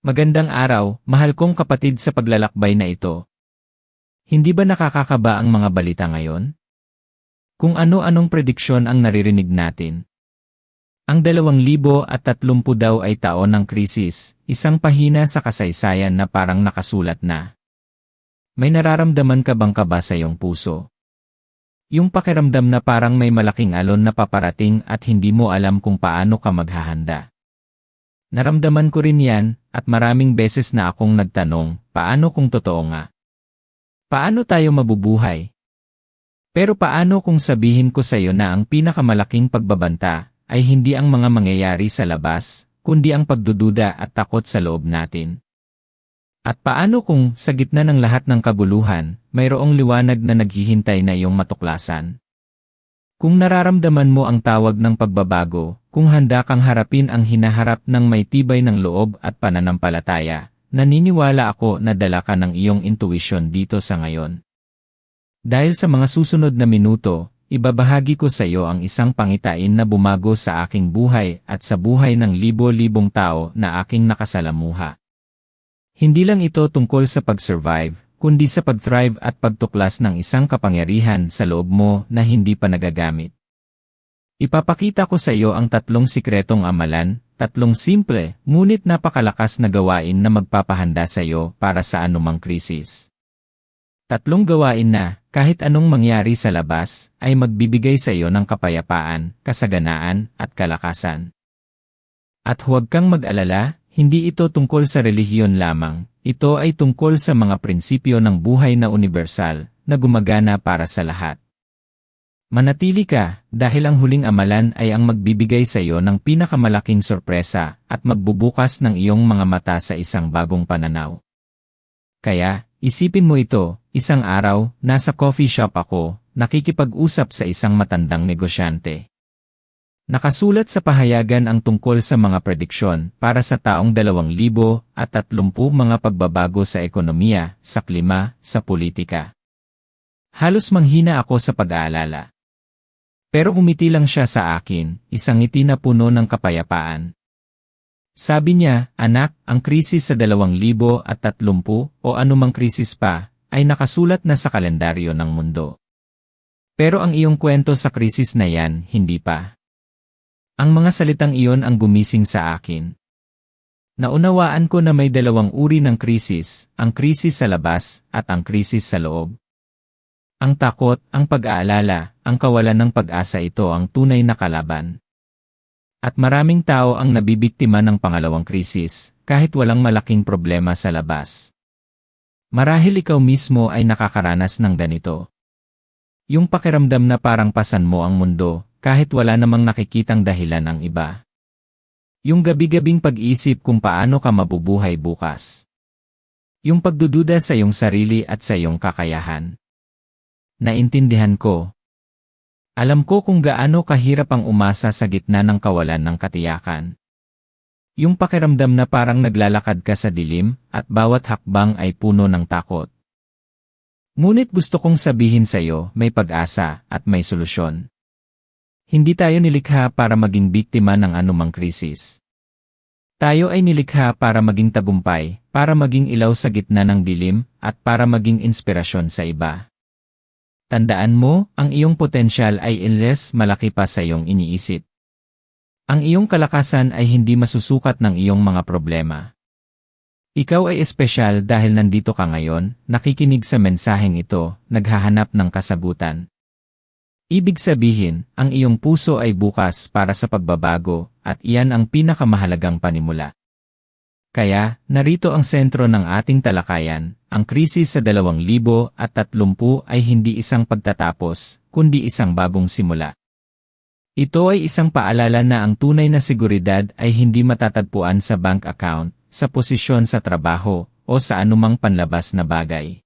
Magandang araw, mahal kong kapatid sa paglalakbay na ito. Hindi ba nakakakaba ang mga balita ngayon? Kung ano-anong prediksyon ang naririnig natin. Ang 2030 daw ay taon ng krisis, isang pahina sa kasaysayan na parang nakasulat na. May nararamdaman ka bang kaba sa iyong puso? Yung pakiramdam na parang may malaking alon na paparating at hindi mo alam kung paano ka maghahanda. Naramdaman ko rin yan, at maraming beses na akong nagtanong, paano kung totoo nga? Paano tayo mabubuhay? Pero paano kung sabihin ko sa iyo na ang pinakamalaking pagbabanta ay hindi ang mga mangyayari sa labas, kundi ang pagdududa at takot sa loob natin? At paano kung, sa gitna ng lahat ng kaguluhan, mayroong liwanag na naghihintay na iyong matuklasan? Kung nararamdaman mo ang tawag ng pagbabago, kung handa kang harapin ang hinaharap ng may tibay ng loob at pananampalataya, naniniwala ako na dala ka ng iyong intuition dito sa ngayon. Dahil sa mga susunod na minuto, ibabahagi ko sa iyo ang isang pangitain na bumago sa aking buhay at sa buhay ng libo-libong tao na aking nakasalamuha. Hindi lang ito tungkol sa pag-survive, kundi sa pag-thrive at pagtuklas ng isang kapangyarihan sa loob mo na hindi pa nagagamit. Ipapakita ko sa iyo ang 3 sikretong amalan, 3 simple, ngunit napakalakas na gawain na magpapahanda sa iyo para sa anumang krisis. 3 gawain na, kahit anong mangyari sa labas, ay magbibigay sa iyo ng kapayapaan, kasaganaan, at kalakasan. At huwag kang mag-alala, hindi ito tungkol sa relihiyon lamang, ito ay tungkol sa mga prinsipyo ng buhay na universal, na gumagana para sa lahat. Manatili ka, dahil ang huling amalan ay ang magbibigay sa iyo ng pinakamalaking sorpresa at magbubukas ng iyong mga mata sa isang bagong pananaw. Kaya, isipin mo ito, isang araw, nasa coffee shop ako, nakikipag-usap sa isang matandang negosyante. Nakasulat sa pahayagan ang tungkol sa mga prediksyon para sa taong 2030 mga pagbabago sa ekonomiya, sa klima, sa politika. Halos manghina ako sa pag-aalala. Pero umiti lang siya sa akin, isang ngiti na puno ng kapayapaan. Sabi niya, anak, ang krisis sa 2030 o anumang krisis pa, ay nakasulat na sa kalendaryo ng mundo. Pero ang iyong kwento sa krisis na yan, hindi pa. Ang mga salitang iyon ang gumising sa akin. Naunawaan ko na may 2 uri ng krisis, ang krisis sa labas at ang krisis sa loob. Ang takot, ang pag-aalala, ang kawalan ng pag-asa ito ang tunay na kalaban. At maraming tao ang nabibiktima ng pangalawang krisis, kahit walang malaking problema sa labas. Marahil ikaw mismo ay nakakaranas ng ganito. Yung pakiramdam na parang pasan mo ang mundo, kahit wala namang nakikitang dahilan ang iba. Yung gabi-gabing pag-isip kung paano ka mabubuhay bukas. Yung pagdududa sa iyong sarili at sa iyong kakayahan. Naintindihan ko. Alam ko kung gaano kahirap ang umasa sa gitna ng kawalan ng katiyakan. Yung pakiramdam na parang naglalakad ka sa dilim at bawat hakbang ay puno ng takot. Ngunit gusto kong sabihin sa iyo, may pag-asa at may solusyon. Hindi tayo nilikha para maging biktima ng anumang krisis. Tayo ay nilikha para maging tagumpay, para maging ilaw sa gitna ng dilim, at para maging inspirasyon sa iba. Tandaan mo, ang iyong potensyal ay endless, malaki pa sa iyong iniisip. Ang iyong kalakasan ay hindi masusukat ng iyong mga problema. Ikaw ay espesyal dahil nandito ka ngayon, nakikinig sa mensaheng ito, naghahanap ng kasagutan. Ibig sabihin, ang iyong puso ay bukas para sa pagbabago, at iyan ang pinakamahalagang panimula. Kaya, narito ang sentro ng ating talakayan, ang krisis sa 2030 ay hindi isang pagtatapos, kundi isang bagong simula. Ito ay isang paalala na ang tunay na seguridad ay hindi matatagpuan sa bank account, sa posisyon sa trabaho, o sa anumang panlabas na bagay.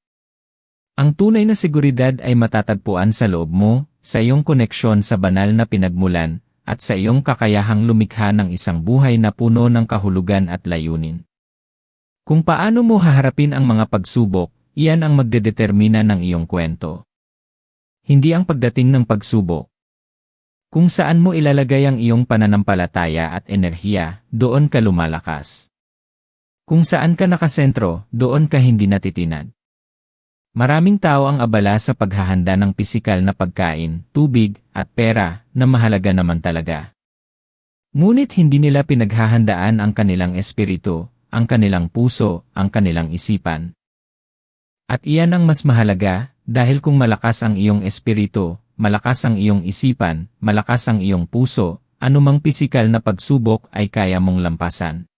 Ang tunay na seguridad ay matatagpuan sa loob mo, sa iyong koneksyon sa banal na pinagmulan, at sa iyong kakayahang lumikha ng isang buhay na puno ng kahulugan at layunin. Kung paano mo haharapin ang mga pagsubok, iyan ang magdedetermina ng iyong kwento. Hindi ang pagdating ng pagsubok. Kung saan mo ilalagay ang iyong pananampalataya at enerhiya, doon ka lumalakas. Kung saan ka nakasentro, doon ka hindi natitinag. Maraming tao ang abala sa paghahanda ng pisikal na pagkain, tubig, at pera, na mahalaga naman talaga. Ngunit hindi nila pinaghahandaan ang kanilang espiritu, ang kanilang puso, ang kanilang isipan. At iyan ang mas mahalaga, dahil kung malakas ang iyong espiritu, malakas ang iyong isipan, malakas ang iyong puso, anumang pisikal na pagsubok ay kaya mong lampasan.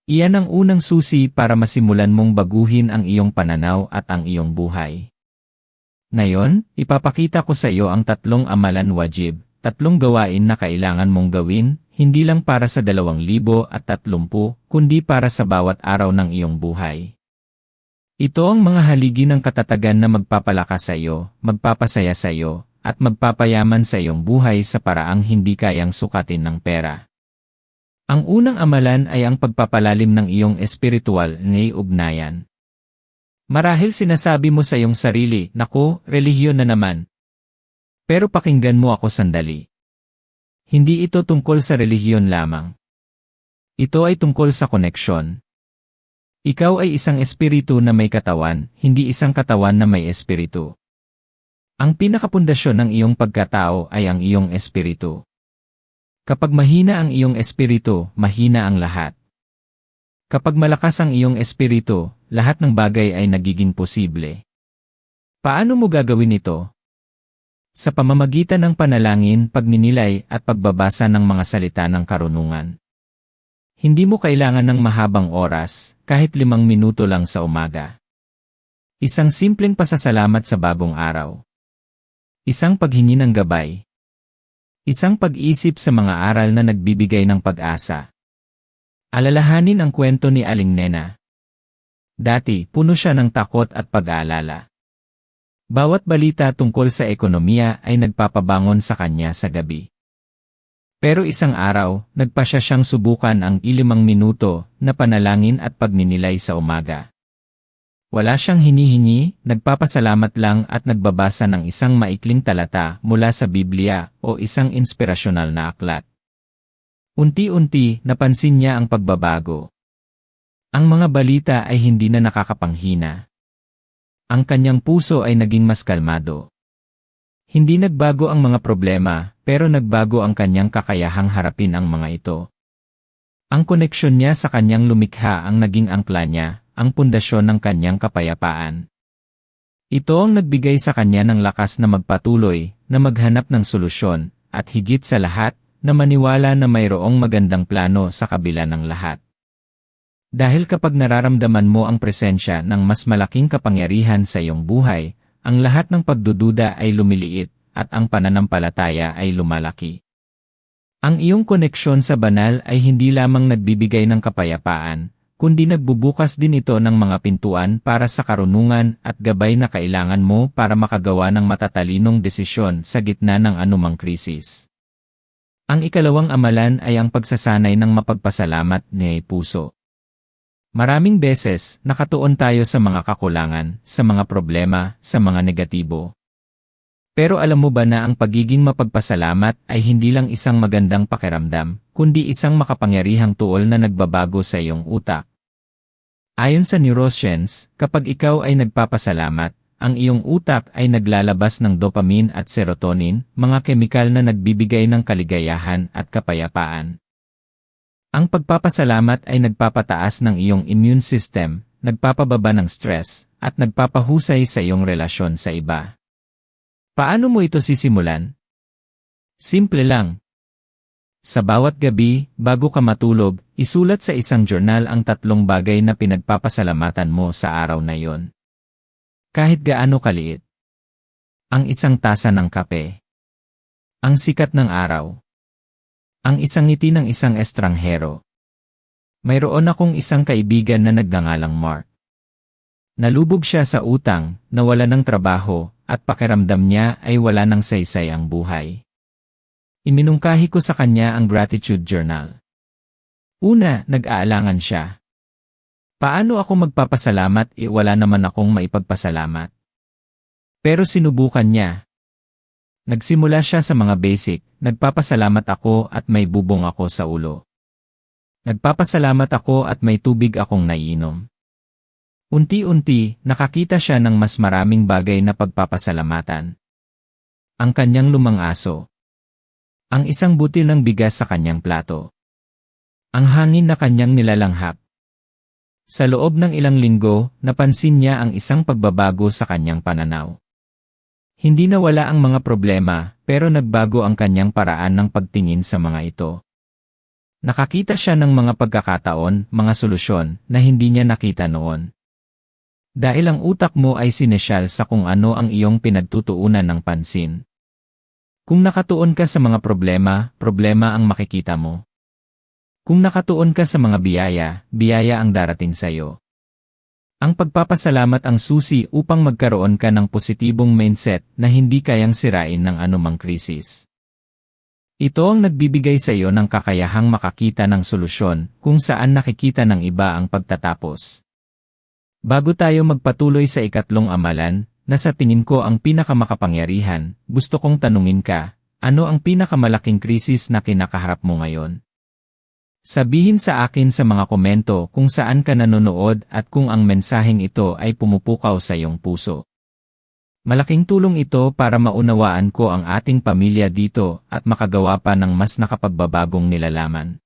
Iyan ang unang susi para masimulan mong baguhin ang iyong pananaw at ang iyong buhay. Ngayon, ipapakita ko sa iyo ang 3 amalan wajib, 3 gawain na kailangan mong gawin, hindi lang para sa 2030, kundi para sa bawat araw ng iyong buhay. Ito ang mga haligi ng katatagan na magpapalakas sa iyo, magpapasaya sa iyo, at magpapayaman sa iyong buhay sa paraang hindi kayang sukatin ng pera. Ang unang amalan ay ang pagpapalalim ng iyong espiritual na ugnayan. Marahil sinasabi mo sa iyong sarili, "Naku, relihiyon na naman." Pero pakinggan mo ako sandali. Hindi ito tungkol sa relihiyon lamang. Ito ay tungkol sa koneksyon. Ikaw ay isang espiritu na may katawan, hindi isang katawan na may espiritu. Ang pinakapundasyon ng iyong pagkatao ay ang iyong espiritu. Kapag mahina ang iyong espiritu, mahina ang lahat. Kapag malakas ang iyong espiritu, lahat ng bagay ay nagiging posible. Paano mo gagawin ito? Sa pamamagitan ng panalangin, pagninilay, at pagbabasa ng mga salita ng karunungan. Hindi mo kailangan ng mahabang oras, kahit 5 minuto lang sa umaga. Isang simpleng pasasalamat sa bagong araw. Isang paghingi ng gabay. Isang pag-isip sa mga aral na nagbibigay ng pag-asa. Alalahanin ang kwento ni Aling Nena. Dati, puno siya ng takot at pag-aalala. Bawat balita tungkol sa ekonomiya ay nagpapabangon sa kanya sa gabi. Pero isang araw, nagpasya siyang subukan ang 5 minuto na panalangin at pagninilay sa umaga. Wala siyang hinihingi, nagpapasalamat lang at nagbabasa ng isang maikling talata mula sa Biblia o isang inspirasyonal na aklat. Unti-unti, napansin niya ang pagbabago. Ang mga balita ay hindi na nakakapanghina. Ang kanyang puso ay naging mas kalmado. Hindi nagbago ang mga problema, pero nagbago ang kanyang kakayahang harapin ang mga ito. Ang koneksyon niya sa kanyang lumikha ang naging angkla niya, ang pundasyon ng kanyang kapayapaan. Ito ang nagbigay sa kanya ng lakas na magpatuloy, na maghanap ng solusyon, at higit sa lahat, na maniwala na mayroong magandang plano sa kabila ng lahat. Dahil kapag nararamdaman mo ang presensya ng mas malaking kapangyarihan sa iyong buhay, ang lahat ng pagdududa ay lumiliit, at ang pananampalataya ay lumalaki. Ang iyong koneksyon sa banal ay hindi lamang nagbibigay ng kapayapaan, kundi nagbubukas din ito ng mga pintuan para sa karunungan at gabay na kailangan mo para makagawa ng matatalinong desisyon sa gitna ng anumang krisis. Ang ikalawang amalan ay ang pagsasanay ng mapagpasalamat ni puso. Maraming beses, nakatuon tayo sa mga kakulangan, sa mga problema, sa mga negatibo. Pero alam mo ba na ang pagiging mapagpasalamat ay hindi lang isang magandang pakiramdam, kundi isang makapangyarihang tuol na nagbabago sa iyong utak. Ayon sa neuroscience, kapag ikaw ay nagpapasalamat, ang iyong utak ay naglalabas ng dopamine at serotonin, mga kemikal na nagbibigay ng kaligayahan at kapayapaan. Ang pagpapasalamat ay nagpapataas ng iyong immune system, nagpapababa ng stress, at nagpapahusay sa iyong relasyon sa iba. Paano mo ito sisimulan? Simple lang. Sa bawat gabi, bago ka matulog, isulat sa isang journal ang 3 bagay na pinagpapasalamatan mo sa araw na iyon. Kahit gaano kaliit. Ang isang tasa ng kape. Ang sikat ng araw. Ang isang ngiti ng isang estranghero. Mayroon akong isang kaibigan na nagngangalang Mark. Nalubog siya sa utang, nawala ng trabaho, at pakiramdam niya ay wala ng saysay ang buhay. Iminungkahi ko sa kanya ang gratitude journal. Una, nag-aalangan siya. Paano ako magpapasalamat wala naman akong maipagpasalamat? Pero sinubukan niya. Nagsimula siya sa mga basic, nagpapasalamat ako at may bubong ako sa ulo. Nagpapasalamat ako at may tubig akong naiinom. Unti-unti, nakakita siya ng mas maraming bagay na pagpapasalamatan. Ang kanyang lumang aso. Ang isang butil ng bigas sa kanyang plato. Ang hangin na kanyang nilalanghap. Sa loob ng ilang linggo, napansin niya ang isang pagbabago sa kanyang pananaw. Hindi nawala ang mga problema, pero nagbago ang kanyang paraan ng pagtingin sa mga ito. Nakakita siya ng mga pagkakataon, mga solusyon, na hindi niya nakita noon. Dahil ang utak mo ay sinesyal sa kung ano ang iyong pinagtutuunan ng pansin. Kung nakatuon ka sa mga problema, problema ang makikita mo. Kung nakatuon ka sa mga biyaya, biyaya ang darating sa iyo. Ang pagpapasalamat ang susi upang magkaroon ka ng positibong mindset na hindi kayang sirain ng anumang krisis. Ito ang nagbibigay sa iyo ng kakayahang makakita ng solusyon kung saan nakikita ng iba ang pagtatapos. Bago tayo magpatuloy sa ikatlong amalan, na sa tingin ko ang pinakamakapangyarihan, gusto kong tanungin ka, ano ang pinakamalaking krisis na kinakaharap mo ngayon? Sabihin sa akin sa mga komento kung saan ka nanonood at kung ang mensaheng ito ay pumupukaw sa iyong puso. Malaking tulong ito para maunawaan ko ang ating pamilya dito at makagawa pa ng mas nakapagbabagong nilalaman.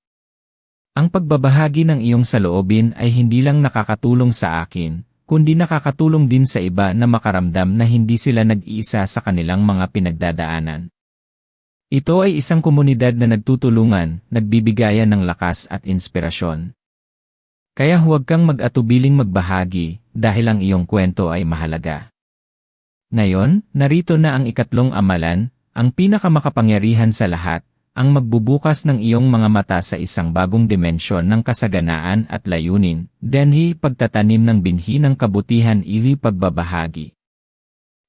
Ang pagbabahagi ng iyong saloobin ay hindi lang nakakatulong sa akin, kundi nakakatulong din sa iba na makaramdam na hindi sila nag-iisa sa kanilang mga pinagdadaanan. Ito ay isang komunidad na nagtutulungan, nagbibigayan ng lakas at inspirasyon. Kaya huwag kang mag-atubiling magbahagi dahil ang iyong kwento ay mahalaga. Ngayon, narito na ang ikatlong amalan, ang pinakamakapangyarihan sa lahat, ang magbubukas ng iyong mga mata sa isang bagong dimensyon ng kasaganaan at layunin, denhi pagtatanim ng binhi ng kabutihan ili pagbabahagi.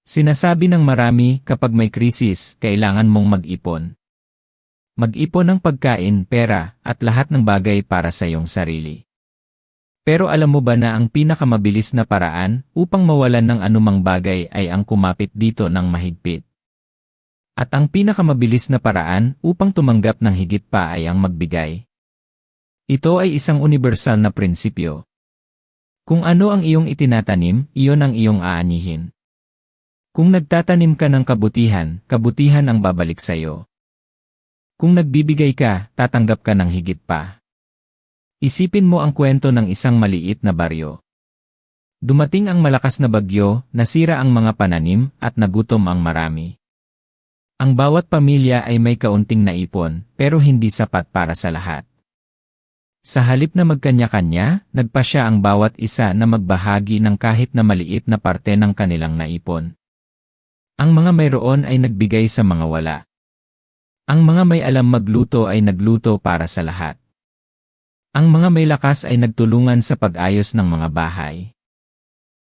Sinasabi ng marami kapag may krisis, kailangan mong mag-ipon. Mag-ipon ng pagkain, pera, at lahat ng bagay para sa iyong sarili. Pero alam mo ba na ang pinakamabilis na paraan upang mawalan ng anumang bagay ay ang kumapit dito ng mahigpit? At ang pinakamabilis na paraan upang tumanggap ng higit pa ay ang magbigay. Ito ay isang universal na prinsipyo. Kung ano ang iyong itinatanim, iyon ang iyong aanihin. Kung nagtatanim ka ng kabutihan, kabutihan ang babalik sa iyo. Kung nagbibigay ka, tatanggap ka ng higit pa. Isipin mo ang kwento ng isang maliit na baryo. Dumating ang malakas na bagyo, nasira ang mga pananim, at nagutom ang marami. Ang bawat pamilya ay may kaunting naipon, pero hindi sapat para sa lahat. Sa halip na magkanya-kanya, nagpasya ang bawat isa na magbahagi ng kahit na maliit na parte ng kanilang naipon. Ang mga mayroon ay nagbigay sa mga wala. Ang mga may alam magluto ay nagluto para sa lahat. Ang mga may lakas ay nagtulungan sa pag-ayos ng mga bahay.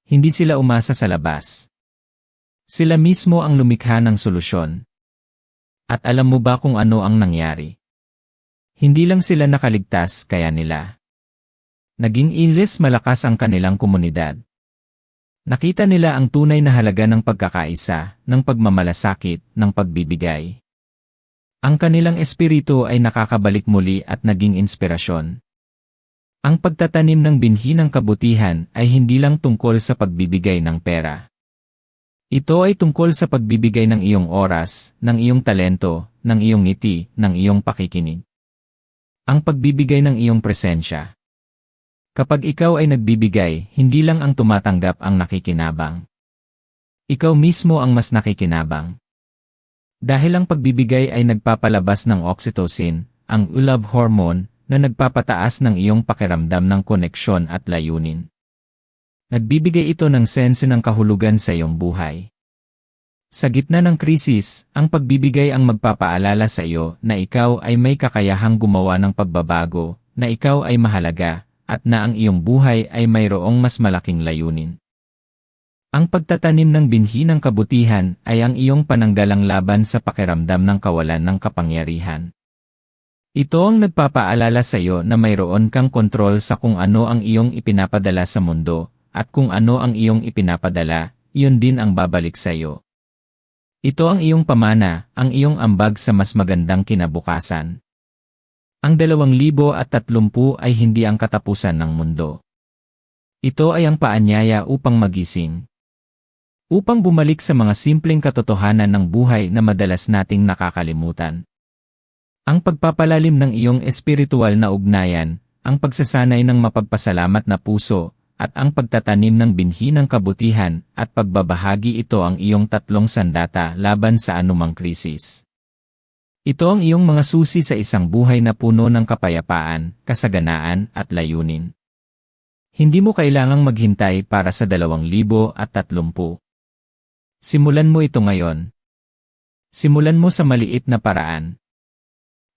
Hindi sila umasa sa labas. Sila mismo ang lumikha ng solusyon. At alam mo ba kung ano ang nangyari? Hindi lang sila nakaligtas kaya nila. Naging ilis malakas ang kanilang komunidad. Nakita nila ang tunay na halaga ng pagkakaisa, ng pagmamalasakit, ng pagbibigay. Ang kanilang espiritu ay nakakabalik muli at naging inspirasyon. Ang pagtatanim ng binhi ng kabutihan ay hindi lang tungkol sa pagbibigay ng pera. Ito ay tungkol sa pagbibigay ng iyong oras, ng iyong talento, ng iyong ngiti, ng iyong pakikinig. Ang pagbibigay ng iyong presensya. Kapag ikaw ay nagbibigay, hindi lang ang tumatanggap ang nakikinabang. Ikaw mismo ang mas nakikinabang. Dahil ang pagbibigay ay nagpapalabas ng oxytocin, ang love hormone, na nagpapataas ng iyong pakiramdam ng koneksyon at layunin. Nagbibigay ito ng sense ng kahulugan sa iyong buhay. Sa gitna ng krisis, ang pagbibigay ang magpapaalala sa iyo na ikaw ay may kakayahang gumawa ng pagbabago, na ikaw ay mahalaga, at na ang iyong buhay ay mayroong mas malaking layunin. Ang pagtatanim ng binhi ng kabutihan ay ang iyong pananggalang laban sa pakiramdam ng kawalan ng kapangyarihan. Ito ang nagpapaalala sa iyo na mayroon kang kontrol sa kung ano ang iyong ipinapadala sa mundo, at kung ano ang iyong ipinapadala, iyon din ang babalik sa iyo. Ito ang iyong pamana, ang iyong ambag sa mas magandang kinabukasan. Ang 2030 ay hindi ang katapusan ng mundo. Ito ay ang paanyaya upang magising. Upang bumalik sa mga simpleng katotohanan ng buhay na madalas nating nakakalimutan. Ang pagpapalalim ng iyong espiritual na ugnayan, ang pagsasanay ng mapagpasalamat na puso, at ang pagtatanim ng binhi ng kabutihan at pagbabahagi ito ang iyong tatlong sandata laban sa anumang krisis. Ito ang iyong mga susi sa isang buhay na puno ng kapayapaan, kasaganaan at layunin. Hindi mo kailangang maghintay para sa 2030. Simulan mo ito ngayon. Simulan mo sa maliit na paraan.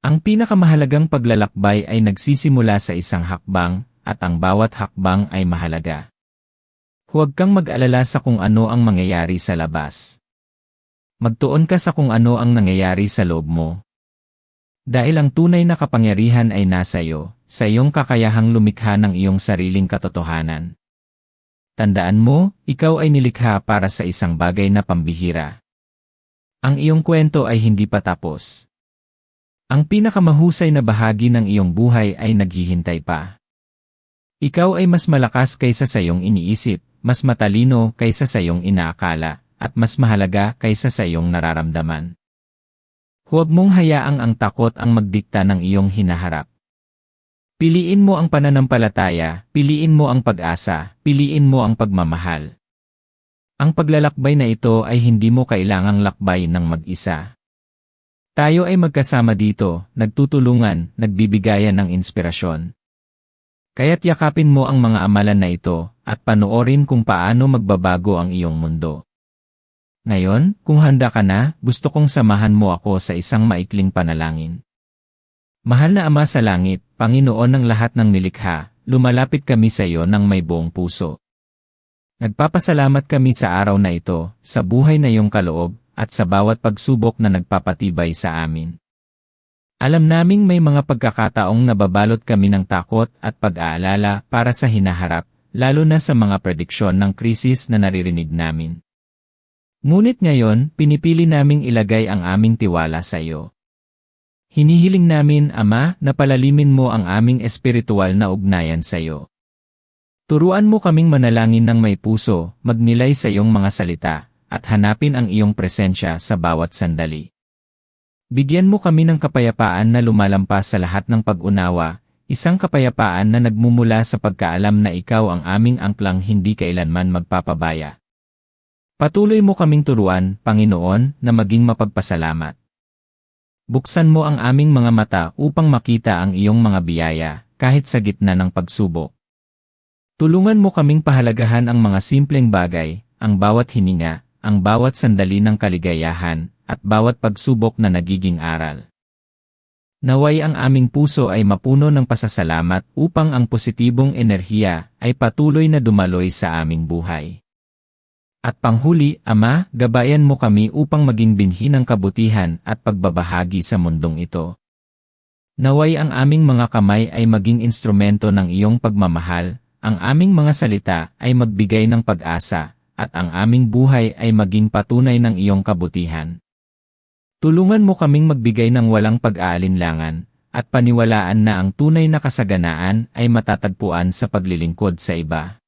Ang pinakamahalagang paglalakbay ay nagsisimula sa isang hakbang, at ang bawat hakbang ay mahalaga. Huwag kang mag-alala sa kung ano ang mangyayari sa labas. Magtuon ka sa kung ano ang nangyayari sa loob mo. Dahil ang tunay na kapangyarihan ay nasa iyo, sa iyong kakayahang lumikha ng iyong sariling katotohanan. Tandaan mo, ikaw ay nilikha para sa isang bagay na pambihira. Ang iyong kwento ay hindi pa tapos. Ang pinakamahusay na bahagi ng iyong buhay ay naghihintay pa. Ikaw ay mas malakas kaysa sa iyong iniisip, mas matalino kaysa sa iyong inaakala, at mas mahalaga kaysa sa iyong nararamdaman. Huwag mong hayaang ang takot ang magdikta ng iyong hinaharap. Piliin mo ang pananampalataya, piliin mo ang pag-asa, piliin mo ang pagmamahal. Ang paglalakbay na ito ay hindi mo kailangang lakbay ng mag-isa. Tayo ay magkasama dito, nagtutulungan, nagbibigayan ng inspirasyon. Kaya't yakapin mo ang mga amalan na ito, at panoorin kung paano magbabago ang iyong mundo. Ngayon, kung handa ka na, gusto kong samahan mo ako sa isang maikling panalangin. Mahal na Ama sa langit, Panginoon ng lahat ng nilikha, lumalapit kami sa iyo ng may buong puso. Nagpapasalamat kami sa araw na ito, sa buhay na iyong kaloob, at sa bawat pagsubok na nagpapatibay sa amin. Alam naming may mga pagkakataong nababalot kami ng takot at pag-aalala para sa hinaharap, lalo na sa mga prediksyon ng krisis na naririnig namin. Ngunit ngayon, pinipili naming ilagay ang aming tiwala sa iyo. Hinihiling namin, Ama, na palalimin mo ang aming espiritual na ugnayan sa iyo. Turuan mo kaming manalangin ng may puso, magnilay sa iyong mga salita, at hanapin ang iyong presensya sa bawat sandali. Bigyan mo kami ng kapayapaan na lumalampas sa lahat ng pag-unawa, isang kapayapaan na nagmumula sa pagkaalam na ikaw ang aming angklang hindi kailanman magpapabaya. Patuloy mo kaming turuan, Panginoon, na maging mapagpasalamat. Buksan mo ang aming mga mata upang makita ang iyong mga biyaya, kahit sa gitna ng pagsubok. Tulungan mo kaming pahalagahan ang mga simpleng bagay, ang bawat hininga, ang bawat sandali ng kaligayahan, at bawat pagsubok na nagiging aral. Naway ang aming puso ay mapuno ng pasasalamat upang ang positibong enerhiya ay patuloy na dumaloy sa aming buhay. At panghuli, Ama, gabayan mo kami upang maging binhi ng kabutihan at pagbabahagi sa mundong ito. Naway ang aming mga kamay ay maging instrumento ng iyong pagmamahal, ang aming mga salita ay magbigay ng pag-asa, at ang aming buhay ay maging patunay ng iyong kabutihan. Tulungan mo kaming magbigay ng walang pag-aalinlangan, at paniwalaan na ang tunay na kasaganaan ay matatagpuan sa paglilingkod sa iba.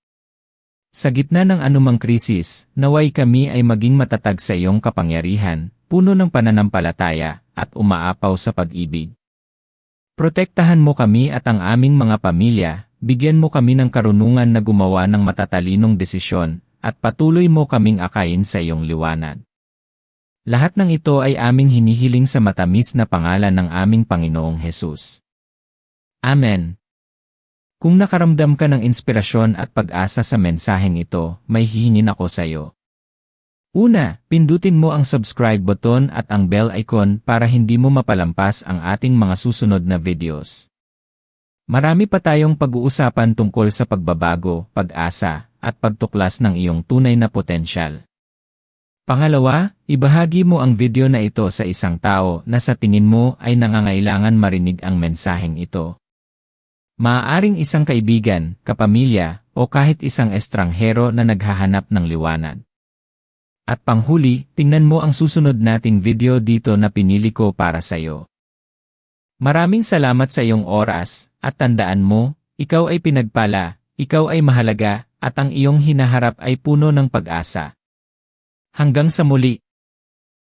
Sa gitna ng anumang krisis, naway kami ay maging matatag sa iyong kapangyarihan, puno ng pananampalataya, at umaapaw sa pag-ibig. Protektahan mo kami at ang aming mga pamilya, bigyan mo kami ng karunungan na gumawa ng matatalinong desisyon, at patuloy mo kaming akayin sa iyong liwanag. Lahat ng ito ay aming hinihiling sa matamis na pangalan ng aming Panginoong Hesus. Amen. Kung nakaramdam ka ng inspirasyon at pag-asa sa mensaheng ito, may hihingin ako sa iyo. Una, pindutin mo ang subscribe button at ang bell icon para hindi mo mapalampas ang ating mga susunod na videos. Marami pa tayong pag-uusapan tungkol sa pagbabago, pag-asa, at pagtuklas ng iyong tunay na potensyal. Pangalawa, ibahagi mo ang video na ito sa isang tao na sa tingin mo ay nangangailangan marinig ang mensaheng ito. Maaaring isang kaibigan, kapamilya, o kahit isang estranghero na naghahanap ng liwanag. At panghuli, tingnan mo ang susunod nating video dito na pinili ko para sa iyo. Maraming salamat sa iyong oras, at tandaan mo, ikaw ay pinagpala, ikaw ay mahalaga, at ang iyong hinaharap ay puno ng pag-asa. Hanggang sa muli.